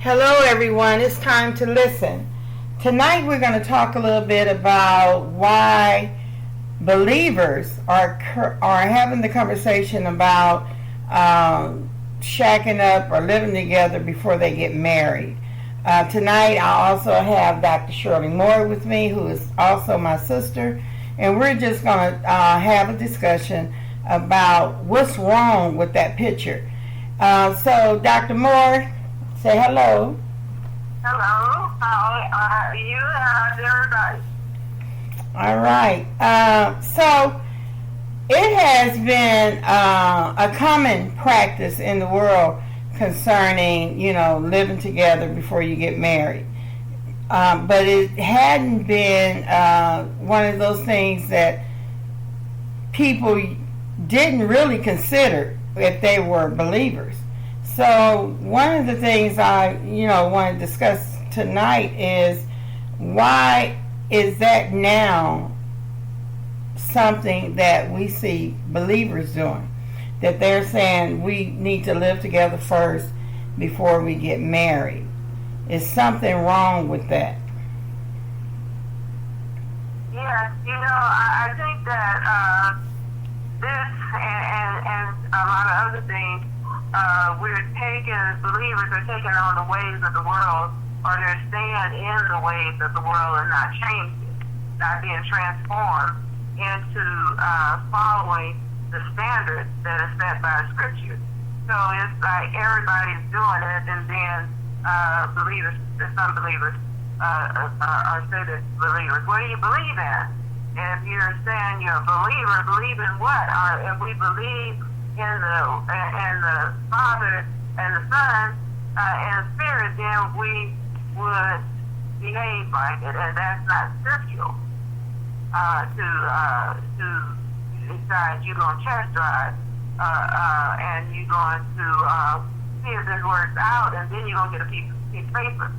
Hello, everyone. It's time to listen. Tonight, we're going to talk a little bit about why believers are having the conversation about shacking up or living together before they get married. Tonight, I also have Dr. Shirley Moore with me, who is also my sister, and we're just going to have a discussion about what's wrong with that picture. So, Dr. Moore, say hello. Hello. How are you? How's everybody? All right. So it has been a common practice in the world concerning, living together before you get married. But it hadn't been one of those things that people didn't really consider if they were believers. So one of the things I, want to discuss tonight is why is that now something that we see believers doing? That they're saying we need to live together first before we get married. Is something wrong with that? Yes, I think that this and a lot of other things, believers are taking on the ways of the world, or they're staying in the ways of the world and not changing, not being transformed into following the standards that are set by Scripture. So it's like everybody's doing it, and then some believers are said as believers. What do you believe in? And if you're saying you're a believer, believe in what? If we believe in the Father and the Son and the Spirit, then we would behave like it, and that's not scriptural. To decide you're going to test drive and you're going to see if this works out, and then you're going to get a piece of paper.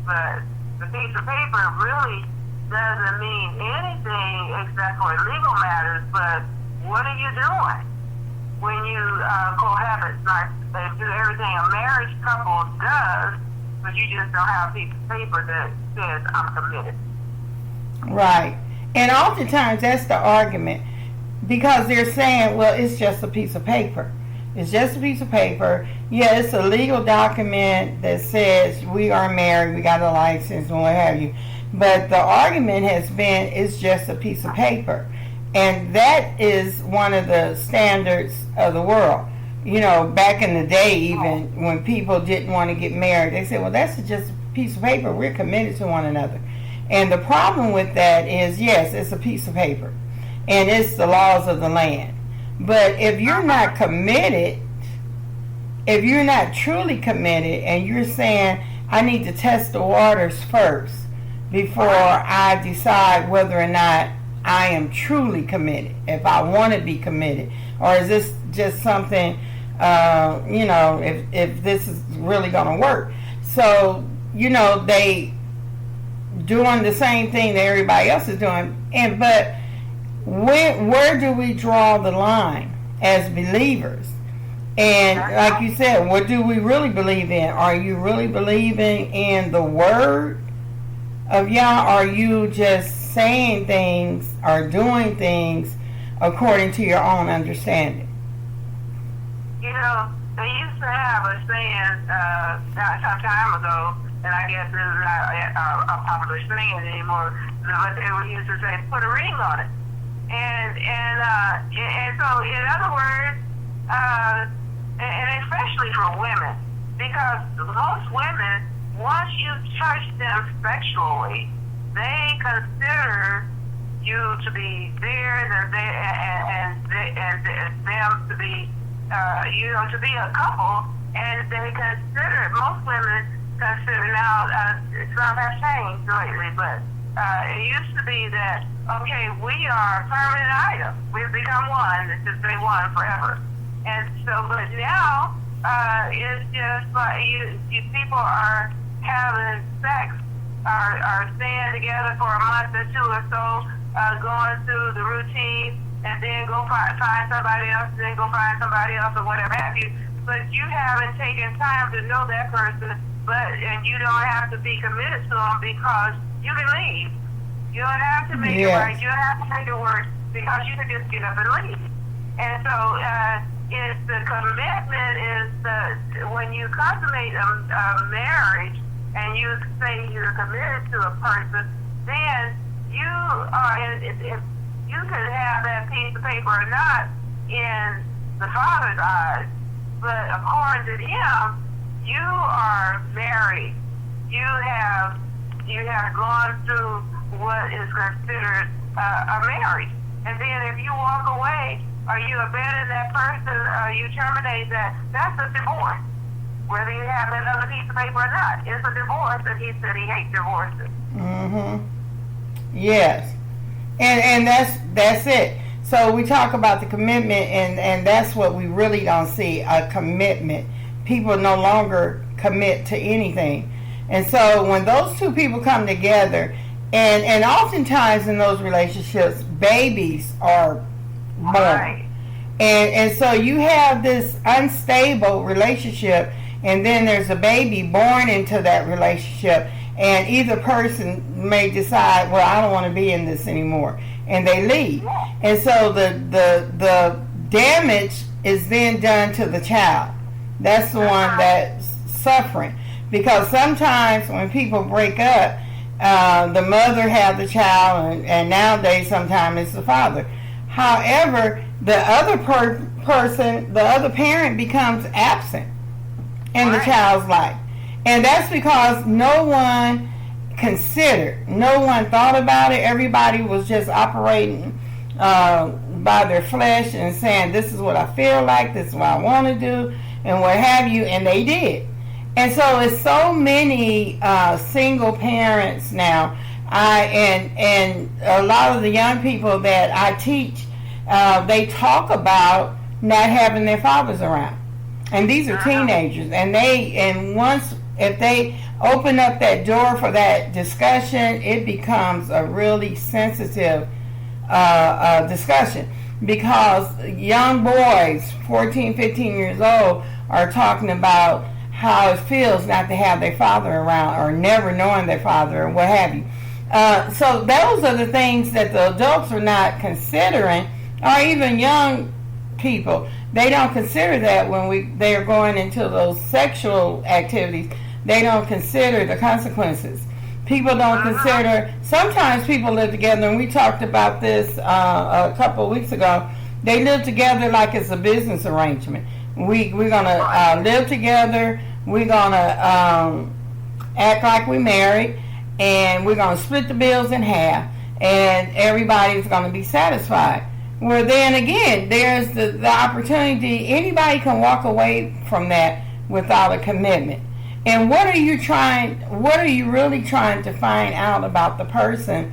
But the piece of paper really doesn't mean anything except for legal matters. But what are you doing when you cohabit? Like they do everything a marriage couple does, but you just don't have a piece of paper that says I'm committed. Right. And oftentimes that's the argument, because they're saying, well, it's just a piece of paper. It's just a piece of paper. Yeah, it's a legal document that says we are married, we got a license and what have you. But the argument has been it's just a piece of paper. And that is one of the standards of the world. Back in the day, even when people didn't want to get married, they said, well, that's just a piece of paper. We're committed to one another. And the problem with that is, yes, it's a piece of paper. And it's the laws of the land. But if you're not committed, if you're not truly committed, and you're saying, I need to test the waters first before I decide whether or not I am truly committed, if I want to be committed, or is this just something, if this is really going to work. So, they doing the same thing that everybody else is doing, but where do we draw the line as believers? And like you said, what do we really believe in? Are you really believing in the word of Yah? Are you just saying things or doing things according to your own understanding? They used to have a saying some time ago, and I guess this is not a popular saying anymore, but they used to say, put a ring on it. And so, in other words, and especially for women, because most women, once you touch them sexually, they consider you to be theirs, and them to be, to be a couple, and they consider, most women consider, now some have changed lately, but it used to be that, okay, we are permanent items. We've become one. It's just been one forever. And so, but now, it's just like people are having sex, are staying together for a month or two or so, going through the routine, and then go find somebody else, then go find somebody else, or whatever have you. but you haven't taken time to know that person, and you don't have to be committed to them because you can leave. You don't have to make it right. You don't have to make it work because you can just get up and leave. And so, it's the commitment is when you consummate a marriage and you say you're committed to a person, then you are. If you can have that piece of paper or not in the Father's eyes, but according to Him, you are married. You have gone through what is considered a marriage. And then if you walk away, or you abandon that person, or you terminate that, that's a divorce. Whether you have that other piece of paper or not, it's a divorce, and He said He hates divorces. Mm-hmm. Yes. And that's it. So we talk about the commitment, and that's what we really don't see, a commitment. People no longer commit to anything. And so when those two people come together, and oftentimes in those relationships, babies are born. Right. And so you have this unstable relationship, and then there's a baby born into that relationship, and either person may decide, well, I don't want to be in this anymore, and they leave. And so the damage is then done to the child. That's the one that's suffering. Because sometimes when people break up, the mother has the child, and nowadays sometimes it's the father. However, the other person, the other parent becomes absent in the child's life. And that's because no one considered, no one thought about it. Everybody was just operating by their flesh and saying, this is what I feel like, this is what I want to do, and what have you, and they did. And so it's so many single parents now. And a lot of the young people that I teach, they talk about not having their fathers around. And these are teenagers, and once if they open up that door for that discussion, it becomes a really sensitive discussion, because young boys, 14, 15 years old, are talking about how it feels not to have their father around, or never knowing their father, or what have you. So those are the things that the adults are not considering, or even young people. They don't consider that when they are going into those sexual activities. They don't consider the consequences. People don't consider, sometimes people live together, and we talked about this a couple of weeks ago. They live together like it's a business arrangement. We're going to live together. We're going to act like we're married, and we're going to split the bills in half, and everybody's going to be satisfied. Well, then again, there's the opportunity. Anybody can walk away from that without a commitment. And what are you really trying to find out about the person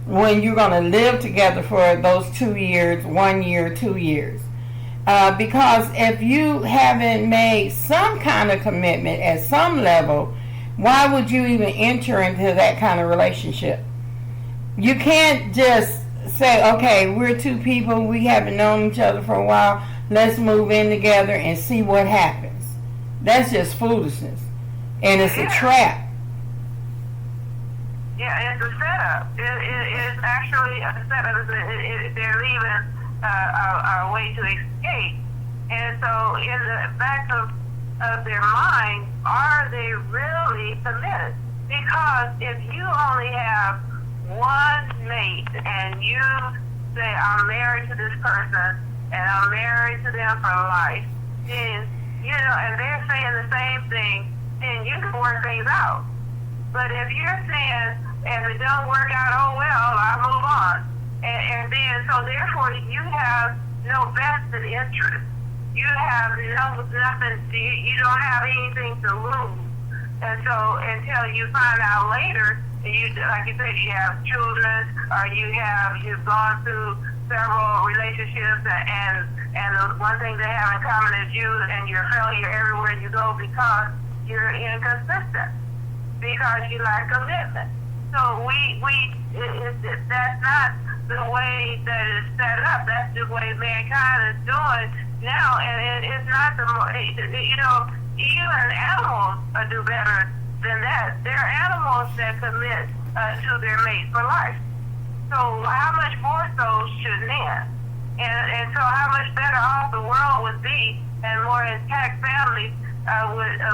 when you're going to live together for those 2 years, 1 year, 2 years? Because if you haven't made some kind of commitment at some level, why would you even enter into that kind of relationship? You can't just say, okay, we're two people, we haven't known each other for a while, let's move in together and see what happens. That's just foolishness. And it's a trap. Yeah, it's a setup. It's actually a setup. They're leaving a way to escape. And so in the back of their mind, are they really committed? Because if you only have one mate and you say, I'm married to this person and I'm married to them for life, then, and they're saying the same thing, then you can work things out. But if you're saying, if it don't work out, oh well, I move on. And then, so therefore, you have no vested interest. You have nothing, you don't have anything to lose. And so until you find out later, like you said, you have children, or you've gone through several relationships, and the one thing they have in common is you and your failure everywhere you go because you're inconsistent, because you lack commitment. So that's not the way that it's set up. That's the way mankind is doing. now, and it's not even animals do better than that. There are animals that commit to their mate for life. So how much more so should men? And so how much better off the world would be, and more intact families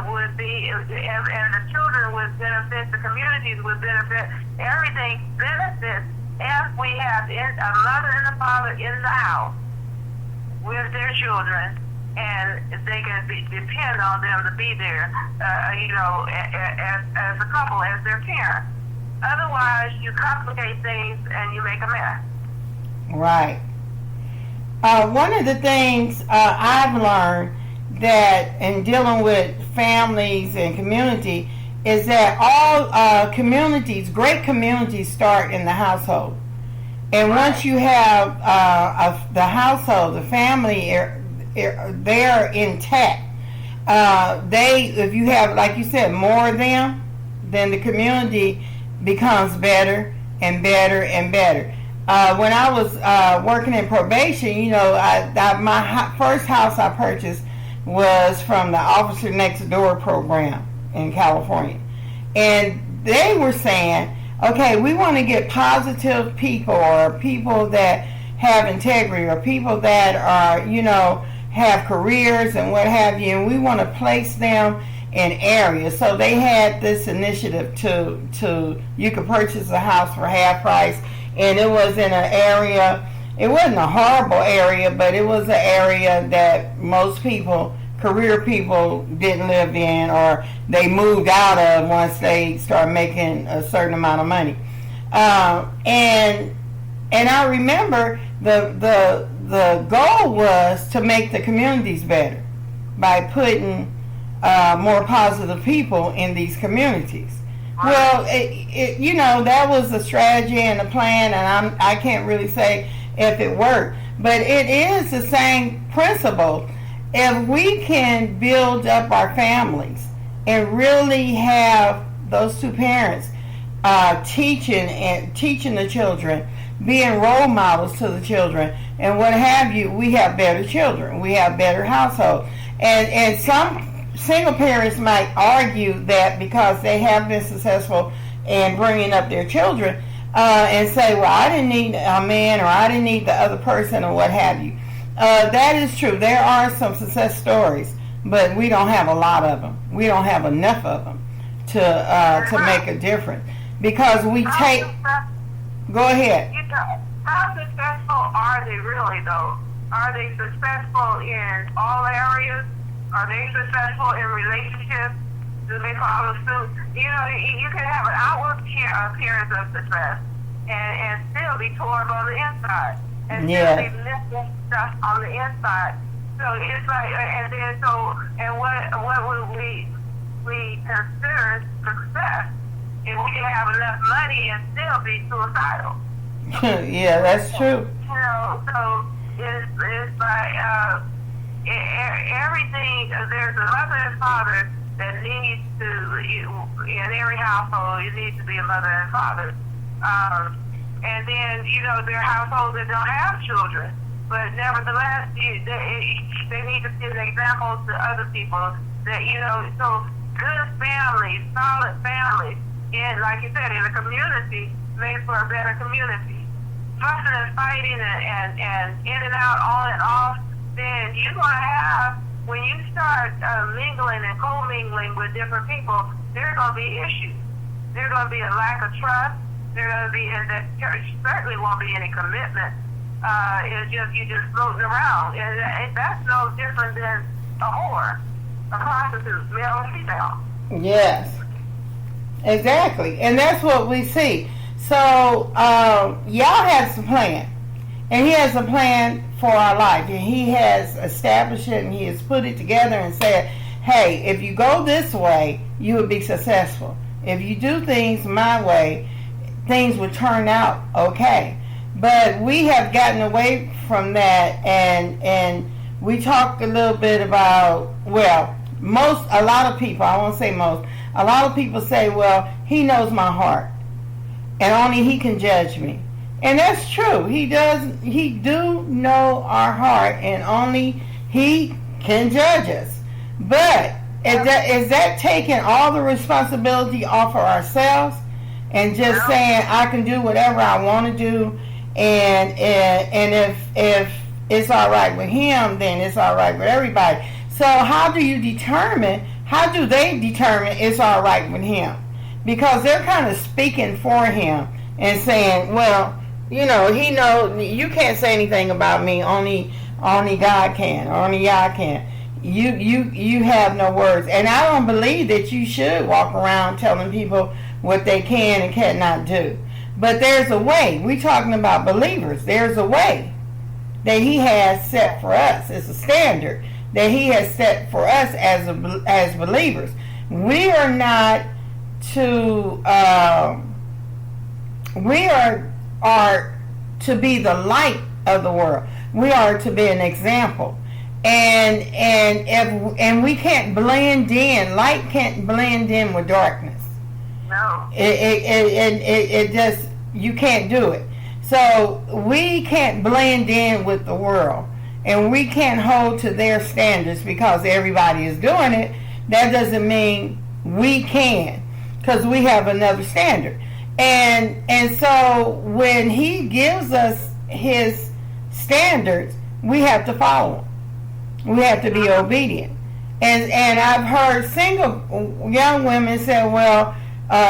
would be, and the children would benefit, the communities would benefit, everything benefits if we have a mother and a father in the house with their children, and they can depend on them to be there, as a couple, as their parents. Otherwise, you complicate things and you make a mess. Right. One of the things I've learned that in dealing with families and community is that all communities, great communities, start in the household. And once you have the household, the family, they're intact. If you have, like you said, more of them, then the community becomes better and better and better. When I was working in probation, my first house I purchased was from the Officer Next Door program in California. And they were saying, okay, we want to get positive people, or people that have integrity, or people that are, have careers and what have you, and we want to place them in areas. So they had this initiative to you could purchase a house for half price, and it was in an area, it wasn't a horrible area, but it was an area that most people, career people, didn't live in, or they moved out of once they started making a certain amount of money. And I remember the goal was to make the communities better by putting more positive people in these communities. Well, that was a strategy and a plan, and I can't really say if it worked, but it is the same principle. If we can build up our families and really have those two parents teaching the children, being role models to the children, and what have you, we have better children, we have better households. And some single parents might argue that because they have been successful in bringing up their children, and say, well, I didn't need a man, or I didn't need the other person, or what have you. That is true. There are some success stories, but we don't have a lot of them. We don't have enough of them to make a difference, because we take. Go ahead. How successful are they really, though? Are they successful in all areas? Are they successful in relationships? Do they follow suit? You can have an outward appearance of success and still be torn on the inside, and still be missing stuff on the inside. So it's like, what would we consider success if we can have enough money and still be suicidal? Yeah, that's true. So it's like everything. There's a mother and father that needs to, in every household, you need to be a mother and father. And then, there are households that don't have children, but nevertheless, they need to set an example to other people that, so good families, solid families, like you said, in a community, makes for a better community. Fussing and fighting and in and out, on and off, then you're going to have, when you start mingling and co-mingling with different people, there's going to be issues. There's going to be a lack of trust. There's going to be, and there certainly won't be any commitment. It's just, you're just floating around. And that's no different than a whore, a prostitute, male and female. Yes, exactly. And that's what we see. So, y'all has a plan. And he has a plan for our life. And he has established it, and he has put it together and said, hey, if you go this way, you will be successful. If you do things my way, things will turn out okay. But we have gotten away from that, and we talked a little bit about, well, a lot of people, I won't say most, a lot of people say, well, he knows my heart, and only he can judge me. And that's true. He do know our heart, and only He can judge us. But is that taking all the responsibility off of ourselves and just saying I can do whatever I want to do, and if it's all right with him, then it's all right with everybody. So how do they determine it's all right with him? Because they're kind of speaking for him and saying, well, he knows you can't say anything about me, only God can, only Yah can. You have no words. And I don't believe that you should walk around telling people what they can and cannot do. But there's a way. We're talking about believers. There's a way that he has set for us. It's a standard that he has set for us as believers. We are not to we are to be the light of the world. We are to be an example. And we can't blend in. Light can't blend in with darkness. No. It just, you can't do it. So we can't blend in with the world, and we can't hold to their standards because everybody is doing it. That doesn't mean we can, because we have another standard. And so when he gives us his standards, we have to follow them. We have to be obedient. And I've heard single young women say, well,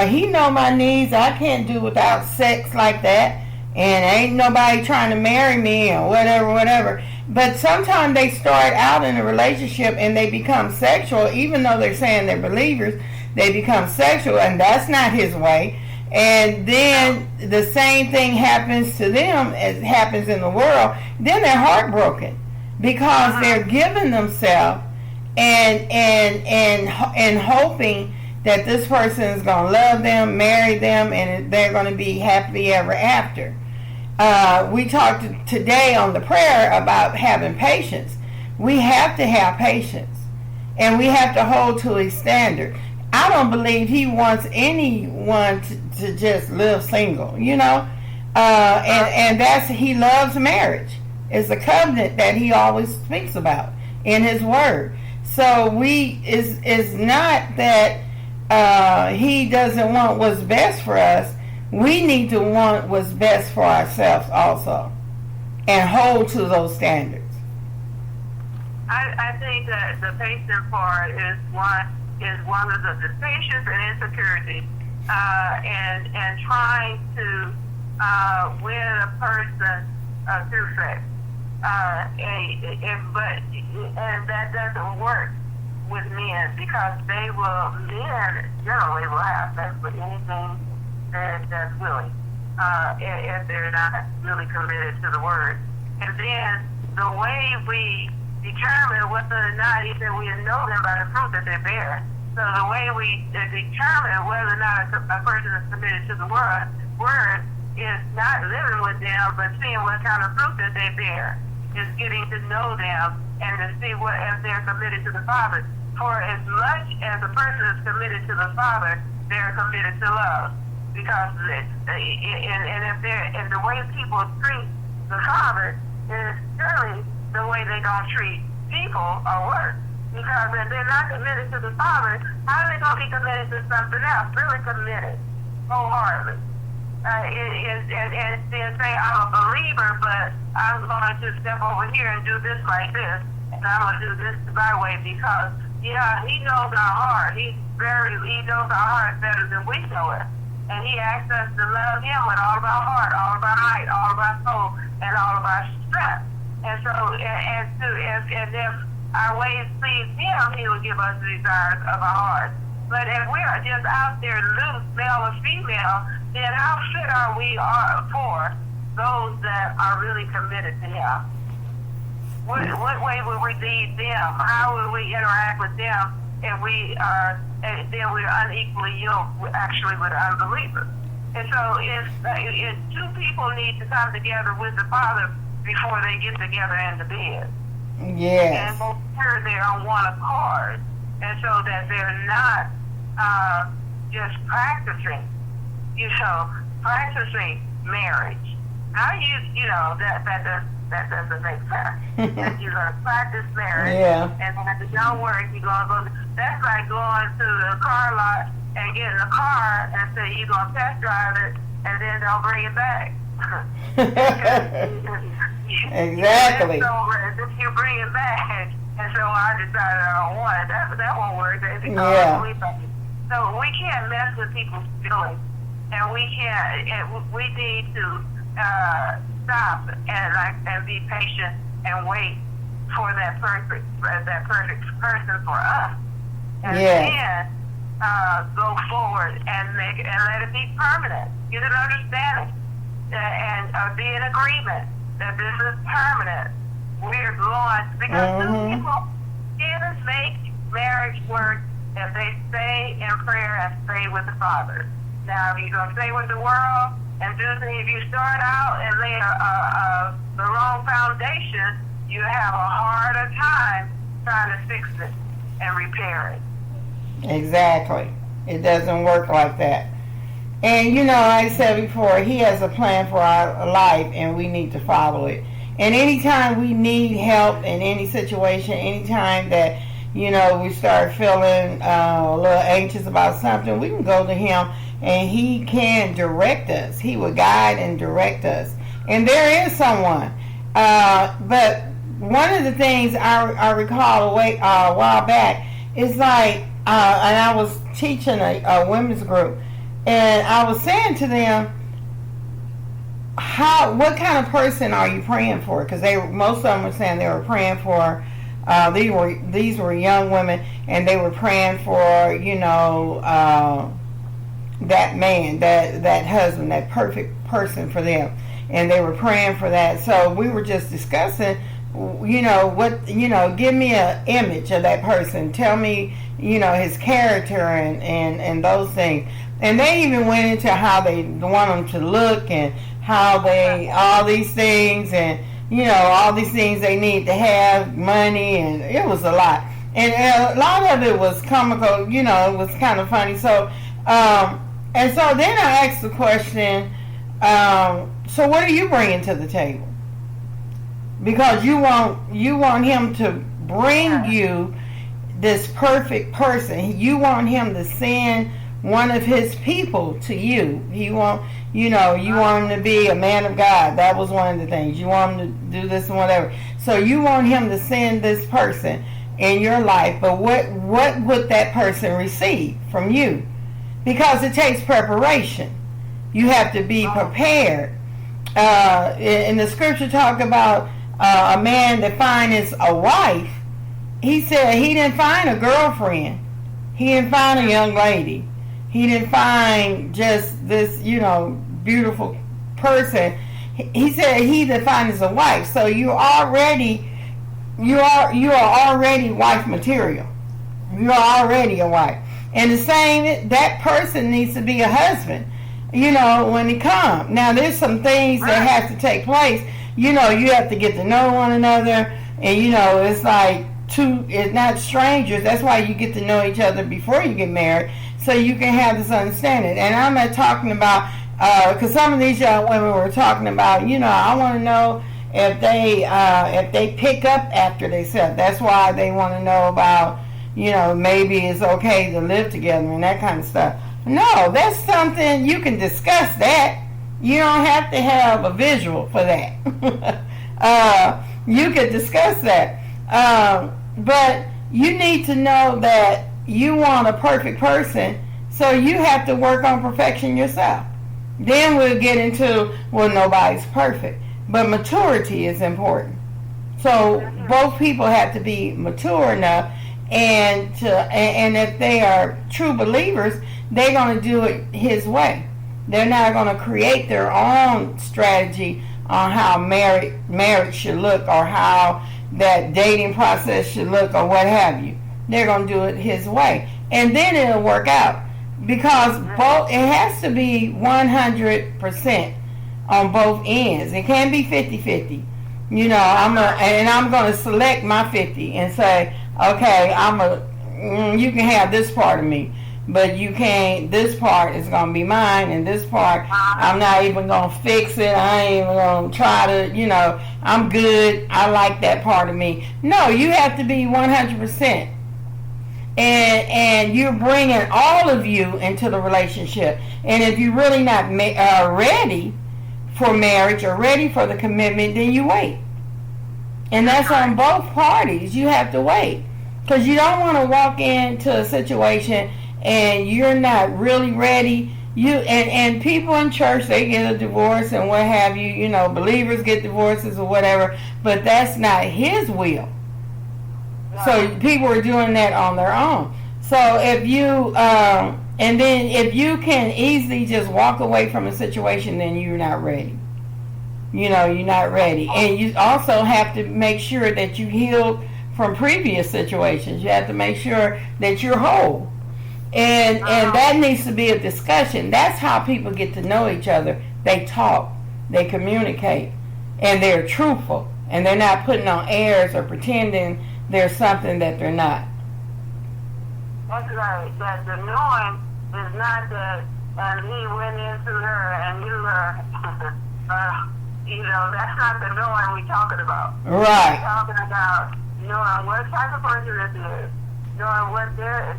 he know my needs. I can't do without sex like that. And ain't nobody trying to marry me or whatever. But sometimes they start out in a relationship and they become sexual, even though they're saying they're believers, they become sexual, and that's not his way. And then the same thing happens to them as happens in the world. Then they're heartbroken because they're giving themselves and hoping that this person is going to love them, marry them, and they're going to be happy ever after. We talked today on the prayer about having patience. We have to have patience, and we have to hold to his standard. I don't believe he wants anyone to just live single, and that's, he loves marriage. It's a covenant that he always speaks about in his word. So it's not that he doesn't want what's best for us. We need to want what's best for ourselves also, and hold to those standards. I think that the patient part is one of the patience and insecurity, and trying to win a person through sex, and that doesn't work with men, because men generally will have sex with anything that's willing, if they're not really committed to the word. And then the way we determine whether or not, he said, we know them by the fruit that they bear. So the way we determine whether or not a person is committed to the word is not living with them, but seeing what kind of fruit that they bear. Is getting to know them and to see what if they're committed to the Father. For as much as a person is committed to the Father, they're committed to love. Because and the way people treat the Father is surely the way they're going to treat people or worse. Because if they're not committed to the Father, how are they going to be committed to something else? Really committed, wholeheartedly. And then say, I'm a believer, but I'm going to step over here and do this like this, and I'm going to do this my way, because, he knows our heart. He knows our heart better than we know it. And he asks us to love him with all of our heart, all of our might, all of our soul, and all of our strength. And so, and if our ways please him, he will give us the desires of our heart. But if we are just out there loose, male or female, then how fit are we for those that are really committed to him? What way would we lead them? How would we interact with them if we are unequally yoked with unbelievers? And so if two people need to come together with the Father before they get together in the bed. Yes. And make sure they're on one accord, and so that they're not just practicing practicing marriage. How that That doesn't make sense. That you're going to practice marriage, Yeah. and when it don't work, you're going to go. That's like going to the car lot and getting a car and say you're going to test drive it, and then don't bring it back. Exactly. So if you bring it back, and so I decided I don't want it, that won't work. Yeah. So we can't mess with people's feelings, and we can't. We need to stop and be patient and wait for that perfect person for us, and then go forward and let it be permanent. Get an understanding and be in agreement that this is permanent. We're going because two people can make marriage work if they stay in prayer and stay with the Father. Now, if you're going to stay with the world and do things, if you start out and lay the wrong foundation, you have a harder time trying to fix it and repair it. Exactly. It doesn't work like that. And like I said before, He has a plan for our life, and we need to follow it. And anytime we need help in any situation, anytime that we start feeling a little anxious about something, we can go to Him, and He can direct us. He will guide and direct us. And there is someone. But one of the things I recall a while back is like, and I was teaching a women's group, and I was saying to them, what kind of person are you praying for? Because most of them were saying they were praying for. These were young women, and they were praying for that man, that husband, that perfect person for them, and they were praying for that. So we were just discussing, give me an image of that person. Tell me, his character and those things. And they even went into how they want them to look and how all these things, and all these things they need to have, money, and it was a lot. And a lot of it was comical, it was kind of funny. So, and so then I asked the question, so what are you bringing to the table? Because you want Him to bring you this perfect person. You want Him to send one of His people to you. You want him to be a man of God. That was one of the things. You want him to do this and whatever. So you want Him to send this person in your life. But what would that person receive from you? Because it takes preparation. You have to be prepared. In the scripture talk about a man that finds a wife. He said he didn't find a girlfriend. He didn't find a young lady. He didn't find just this, beautiful person. He said he that finds a wife. So you are already wife material. You are already a wife. And the same, that person needs to be a husband, when he comes. Now there's some things that have to take place. You have to get to know one another, and it's like it's not strangers. That's why you get to know each other before you get married, so you can have this understanding. And I'm not talking about, because some of these young women were talking about, I want to know if they pick up after themselves. That's why they want to know about, maybe it's okay to live together and that kind of stuff. No, that's something you can discuss that. You don't have to have a visual for that. You could discuss that. But you need to know that you want a perfect person, so you have to work on perfection yourself. Then we'll get into, nobody's perfect. But maturity is important. So both people have to be mature enough, and if they are true believers, they're going to do it His way. They're not going to create their own strategy on how marriage should look, or how that dating process should look, or what have you. They're going to do it His way. And then it'll work out. Because it has to be 100% on both ends. It can't be 50-50. I'm going to select my 50 and say, okay, you can have this part of me. but you can't, this part is going to be mine, and this part, I'm not even going to fix it. I ain't even going to try to, I'm good. I like that part of me. No, you have to be 100%. And you're bringing all of you into the relationship. And if you're really not ready for marriage or ready for the commitment, then you wait. And that's on both parties. You have to wait. Because you don't want to walk into a situation and you're not really ready. And people in church, they get a divorce and what have you. Believers get divorces or whatever. But that's not his will. So people are doing that on their own. So if you, and then if you can easily just walk away from a situation, then you're not ready. You're not ready. And you also have to make sure that you healed from previous situations. You have to make sure that you're whole. And that needs to be a discussion. That's how people get to know each other. They talk, they communicate, and they're truthful. And they're not putting on airs or pretending there's something that they're not. That's right. That the knowing is not that, and he went into her and you that's not the knowing we're talking about. Right. We're talking about knowing what type of person it is, knowing what their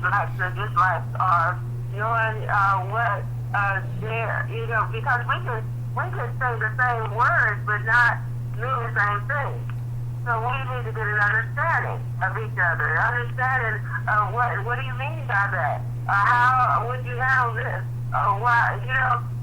likes or dislikes are, knowing what their, because we can say the same words but not mean the same thing. So we need to get an understanding of each other, understanding what do you mean by that? How would you handle this? Why,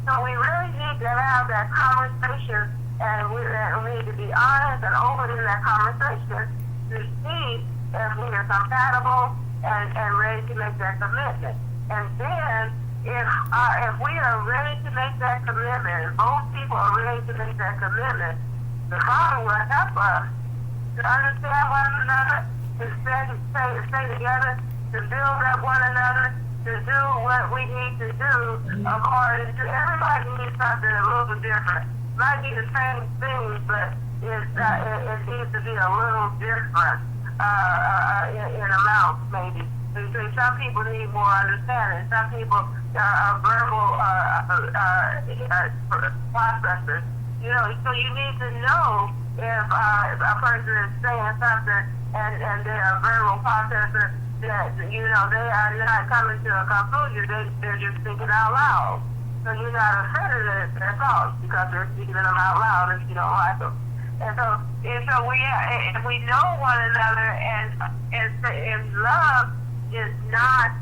so we really need to have that conversation, and we need to be honest and open in that conversation to see if we are compatible and ready to make that commitment. And then if we are ready to make that commitment, if both people are ready to make that commitment, the Father will help us to understand one another, to stay together, to build up one another, to do what we need to do according to everybody needs something a little bit different. Might be the same thing, but it needs to be a little different in amount, maybe. Because some people need more understanding. Some people are verbal processors. So you need to know if a person is saying something and they're a verbal processor, that they are not coming to a conclusion. They're just thinking out loud. So you're not offended at their thoughts because they're speaking them out loud if you don't like them. And so if we know one another, and love is not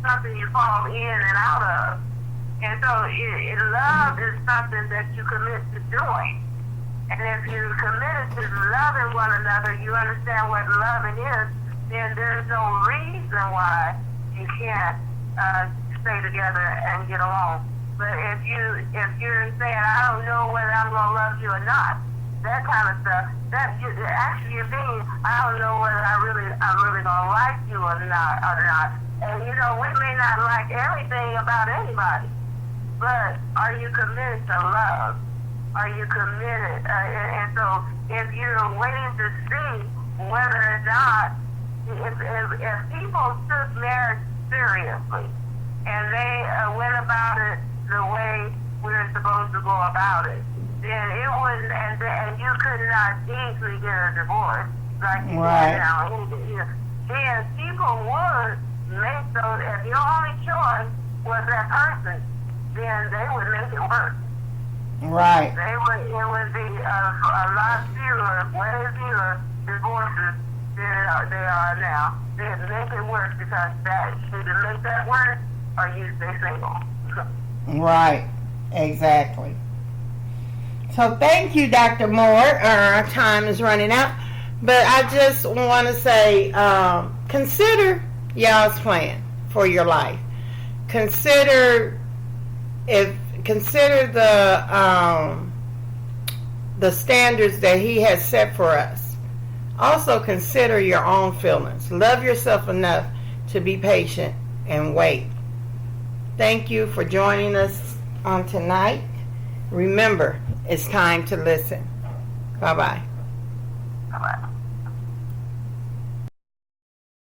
something you fall in and out of. And so love is something that you commit to doing. And if you're committed to loving one another, you understand what loving is, then there's no reason why you can't stay together and get along. But if you're saying, I don't know whether I'm going to love you or not, that kind of stuff, actually you're being, I don't know whether I'm really going to like you or not. And we may not like everything about anybody, but are you committed to love? Are you committed? And so if you're waiting to see whether or not, if people took marriage seriously and they went about it the way we're supposed to go about it, then it wouldn't, and you could not easily get a divorce like you can now. Then people would make those, if your only choice was that person, then they would make it work. Right. It would be a lot fewer, way fewer divorces than they are now. They'd make it work because that either make that work or you stay single. Right. Exactly. So thank you, Dr. Moore. Our time is running out. But I just want to say, consider y'all's plan for your life. Consider the standards that he has set for us. Also consider your own feelings. Love yourself enough to be patient and wait. Thank you for joining us on tonight. Remember, it's time to listen. Bye-bye. Bye-bye.